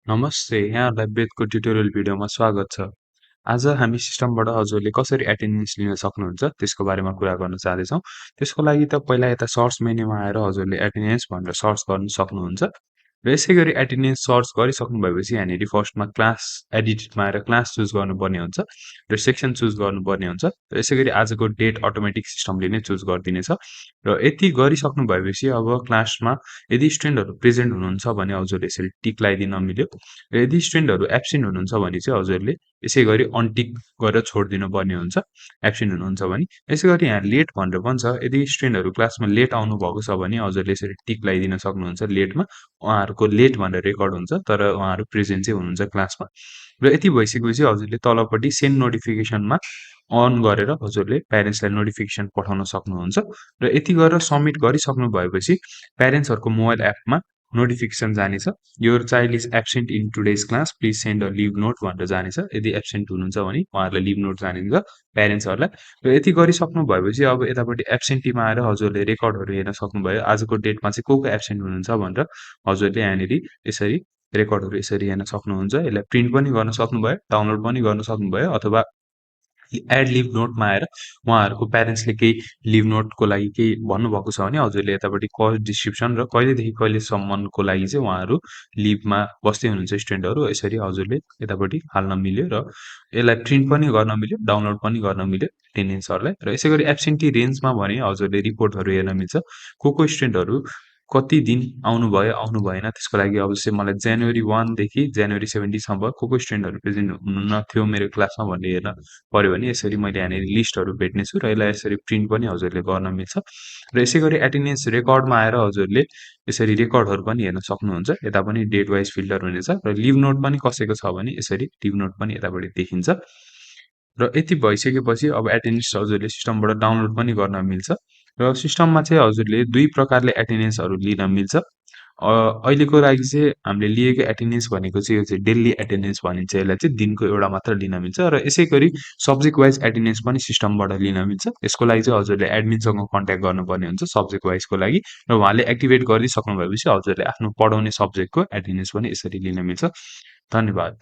नमस्ते, यहाँहरूलाई वेदको ट्युटोरियल भिडियोमा स्वागत छ। आज हामी सिस्टमबाट हजुरले कसरी एटेन्डेन्स लिन सक्नुहुन्छ त्यसको बारेमा कुरा गर्न चाहँदैछौँ। त्यसको लागि त पहिला यता सर्च मेन्युमा आएर हजुरले एटेन्डेन्स भनेर सर्च गर्न सक्नुहुन्छ। र यसै गरी एटेन्डेन्स सर्च गरिसक्नु भएपछि यहाँनिर फर्स्टमा क्लास एडिटमा आएर क्लास चुज गर्नुपर्ने हुन्छ र सेक्सन चुज गर्नुपर्ने हुन्छ। र यसै गरी आजको डेट अटोमेटिक सिस्टमले नै चुज गरिदिनेछ। र यति गरिसक्नु भएपछि अब क्लासमा यदि स्टुडेन्टहरू प्रेजेन्ट हुनुहुन्छ भने हजुरले यसरी टिक लगाइदिन मिल्यो। र यदि स्टुडेन्टहरू एब्सेन्ट हुनुहुन्छ भने चाहिँ हजुरले यसै गरी अनटिक गरेर छोडिदिनु पर्ने हुन्छ एब्सेन्ट हुनुहुन्छ भने। यसै गरी यहाँ लेट भनेर पनि छ, यदि स्टुडेन्टहरू क्लासमा लेट आउनुभएको छ भने हजुरले यसरी टिक लगाइदिन सक्नुहुन्छ लेटमा। उहाँहरूको लेट भनेर रेकर्ड हुन्छ तर उहाँहरू प्रेजेन्ट चाहिँ हुनुहुन्छ क्लासमा। र यति भइसकेपछि हजुरले तलपट्टि सेन्ड नोटिफिकेसनमा अन गरेर हजुरले प्यारेन्ट्सलाई नोटिफिकेसन पठाउन सक्नुहुन्छ। र यति गरेर सबमिट गरिसक्नु भएपछि प्यारेन्ट्सहरूको मोबाइल एपमा नोटिफिकेसन जानेछ। Your child is absent in today's class please send a leave note भनेर जानेछ। यदि एब्सेन्ट हुनुहुन्छ भने उहाँहरूलाई लिभ नोट जानिन्छ प्यारेन्ट्सहरूलाई। र यति गरिसक्नु भएपछि अब यतापट्टि एब्सेन्टीमा आएर हजुरले रेकर्डहरू हेर्न सक्नुभयो आजको डेटमा चाहिँ को एब्सेन्ट हुनुहुन्छ भनेर। हजुरले यहाँनिर यसरी रेकर्डहरू यसरी हेर्न सक्नुहुन्छ। यसलाई प्रिन्ट पनि गर्न सक्नुभयो, डाउनलोड पनि गर्न सक्नुभयो, अथवा एड लिभ नोटमा आएर उहाँहरूको प्यारेन्ट्सले केही लिभ नोटको लागि केही भन्नुभएको छ भने हजुरले यतापट्टि कस्ट डिस्क्रिप्सन र कहिलेदेखि कहिलेसम्मको लागि चाहिँ उहाँहरू लिभमा बस्दै हुनुहुन्छ स्टुडेन्टहरू, यसरी हजुरले यतापट्टि हाल्न मिल्यो। र यसलाई प्रिन्ट पनि गर्न मिल्यो, डाउनलोड पनि गर्न मिल्यो टेनेन्सहरूलाई। र यसै गरी एब्सेन्टी रेन्जमा भने हजुरले रिपोर्टहरू हेर्न मिल्छ, को स्टुडेन्टहरू कति दिन आउनुभयो आउनु भएन। त्यसको लागि अवश्य मलाई जनवरी 1 देखि जनवरी 17 सम्म को स्टुडेन्टहरू प्रेजेन्ट हुनुहुन्न थियो मेरो क्लासमा भन्ने हेर्न पर्यो भने यसरी मैले यहाँनिर लिस्टहरू भेट्नेछु र यसलाई यसरी प्रिन्ट पनि हजुरले गर्न मिल्छ। र यसै गरी एटेन्डेन्स रेकर्डमा आएर हजुरले यसरी रेकर्डहरू पनि हेर्न सक्नुहुन्छ। यता पनि डेट वाइज फिल्टर हुनेछ र लिभ नोट पनि कसैको छ भने यसरी लिभ नोट पनि यतापट्टि देखिन्छ। र यति भइसकेपछि अब एटेन्डेन्स हजुरले सिस्टमबाट डाउनलोड पनि गर्न मिल्छ। र सिस्टममा चाहिँ हजुरले दुई प्रकारले एटेन्डेन्सहरू लिन मिल्छ। अहिलेको लागि चाहिँ हामीले लिएको एटेन्डेन्स भनेको चाहिँ यो चाहिँ डेली एटेन्डेन्स भनिन्छ, यसलाई चाहिँ दिनको एउटा मात्र लिन मिल्छ। र यसै गरी सब्जेक्ट वाइज एटेन्डेन्स पनि सिस्टमबाट लिन मिल्छ। यसको लागि चाहिँ हजुरले एडमिनसँग कन्ट्याक्ट गर्नुपर्ने हुन्छ सब्जेक्ट वाइजको लागि, र उहाँले एक्टिभेट गरिदिइसक्नु भएपछि हजुरले आफ्नो पढाउने सब्जेक्टको एटेन्डेन्स पनि यसरी लिन मिल्छ। धन्यवाद।